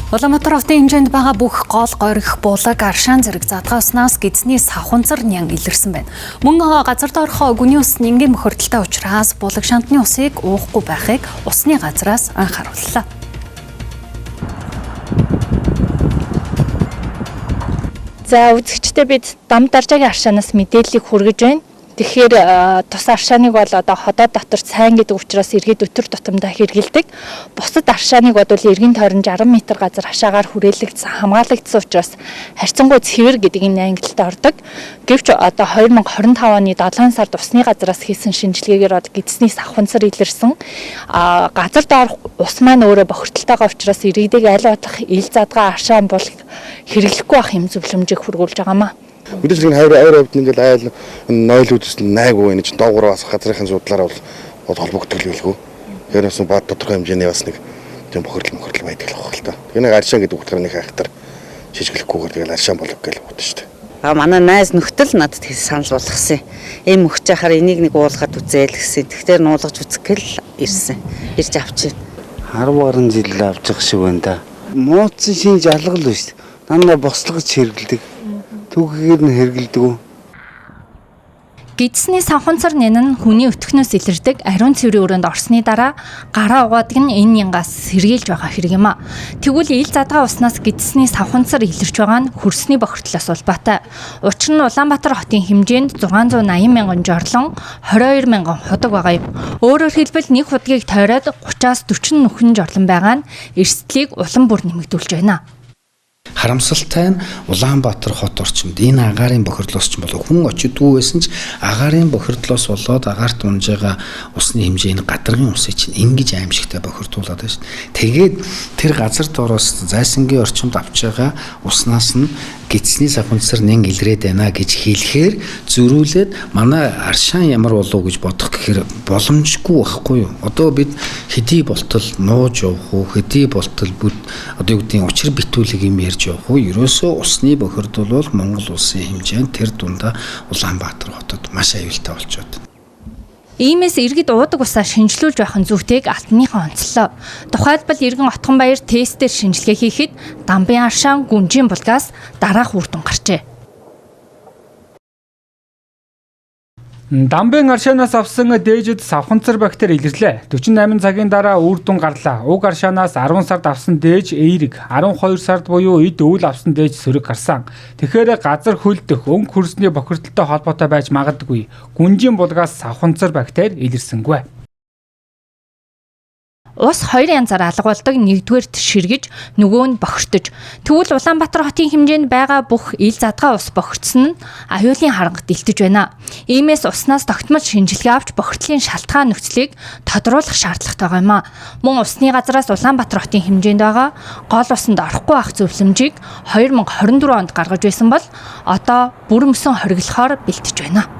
Улаанбаатар хотын хэмжээнд байгаа бүх гол горих булаг аршаан зэрэг задгааснаас гидсний савхунцар нянг илэрсэн байна. Мөн газар доорхоо гүний ус нингийн мөхөрдөлтэй учраас булаг шантны усыг уухгүй байхыг усны газраас анхаарууллаа. За үзэгчдээ бид дам даржаагийн аршаанаас мэдээллийг хүргэж байна. Тэгэхээр тус аршааныг бол одоо ходоод дотор сайн гэдэг учраас иргэд өтөр тутамдаа хэрэгэлдэг. Бусад аршааныг бол эргэн тойрон 60 м газар хашаагаар хүрээлэгдсэн хамгаалагдсан учраас харьцангуй цэвэр гэдэг энэ ангилалд ордог. Гэвч одоо 2025 оны 7 сард усны газраас хийсэн шинжилгээгээр гидсний савхунцар илэрсэн. Газар доорх ус маань өөрөө бохирдолтойгоо учраас иргэдэг аль болох ил задгаа аршаан бол хэрэглэхгүй байх юм зөвлөмжийг хүргүүлж байгаамаа. Үдшилгийн хайр хавьд ингээл айл нойл үдэс найгуу энэ чинь доогуур бас газрын зуудлаараа бол холбогддог л байлгүй. Тэгэхээр бас бод тодорхой хэмжээний бас нэг тийм бохирдол байдаг л байна л та. Тэгээ нэг аршаан гэдэг утгаар нэг хайхтар шижгэлэхгүйгээр тэгэл аршаан болог гэж бодсон шүү дээ. Манай найз нөхдөл надад санал болгосон. Эм өгч яхаар энийг нэг уулгаад үзээл гэсэн. Тэгэхээр нуулгаж үзэх гэл ирсэн. Ирж авчих. 10 гаруй жил авчих шиг байна да. Мууцын шинж алгал л шүү дээ. Дандаа бослогч хэрэгэлдэг. Түүгээр нь хэрэгэлдэг. Гидсний савхунцар нэн нь хүний өтгнөөс илэрдэг ариун цэврийн өрөөнд орсны дараа гараа угаадаг нь энэ янгаас сэргийлж байгаа хэрэг юм а. Тэгвэл ил задгаа уснаас гидсний савхунцар илэрч байгаа нь хөрсний бохирдлоос улбаатай. Учир нь Улаанбаатар хотын хэмжээнд 680 мянган жорлон 22 мянган худаг байгаа юм. Өөрөөр хэлбэл нэг худгийг тойроод 30-аас 40 нүхэн жорлон байгаа нь эрсдлийг улам бүр нэмэгдүүлж байна. Харамсалтай нь Улаанбаатар хот орчимд энэ агаарын бохирдлоос ч болов хүн очидгүй байсан ч агаарын бохирдлоос болоод агаарт унж байгаа усны хэмжээ нь гадаргын усыг чинь ингэж аимшигтай бохирдуулаад байна шүү. Тэгээд тэр газар доороос зайсангийн орчимд авч байгаа уснаас нь гидсний савхунцар нэн илрээд байна гэж хэлэхээр зөрүүлээд манай аршаан ямар болов гэж бодох гэхээр боломжгүй байхгүй юу. Одоо бид хэдий болтол нууж явах уу, хэдий болтол одоо юу гэдгийг учир битүүлэг юм ярьж явах уу. Ерөөсөө усны бохирдол бол Монгол улсын хэмжээнд тэр дундаа Улаанбаатар хотод маш аюултай болчиход байна. Иймээс иргэд уудаг усаа шинжилүүлж байх нь зүйтэйг алтныхаа онцлоо. Тухайлбал Иргэн Отгонбаяр тестээр шинжилгээ хийхэд Дамбын аршаан гүнжийн булгаас дараах үр дүн гарчээ. Дамбын аршаанаас авсан дээжид савхунцар бактери илэрлээ. 48 цагийн дараа үр дүн гарлаа. Уг аршаанаас 10 сард авсан дээж эерэг, 12 сард буюу эд өвөл авсан дээж сөрөг гарсан. Тэгэхээр газар хөлдөх өнгө хөрсний бохирдолтой холбоотой байж магадгүй. Гүнжийн булгаас савхунцар бактери илэрсэнгүй. Ус хоёр янзаар алга болдог. Нэгдүгээрт ширгэж, нөгөө нь бохирдож. Тэгвэл Улаанбаатар хотын хэмжээнд байгаа бүх ил задгаа ус бохирдсон нь аюулын харангад илтэж байна. Иймээс уснаас тогтмол шинжилгээ авч бохирдлын шалтгаан нөхцөлийг тодруулах шаардлагатай юм а. Мөн усны газраас Улаанбаатар хотын хэмжээнд байгаа гол усанд орохгүй байх зөвлөмжийг 2024 онд гаргаж байсан бол одоо бүр мөсөн хориглохоор бэлтэж байна.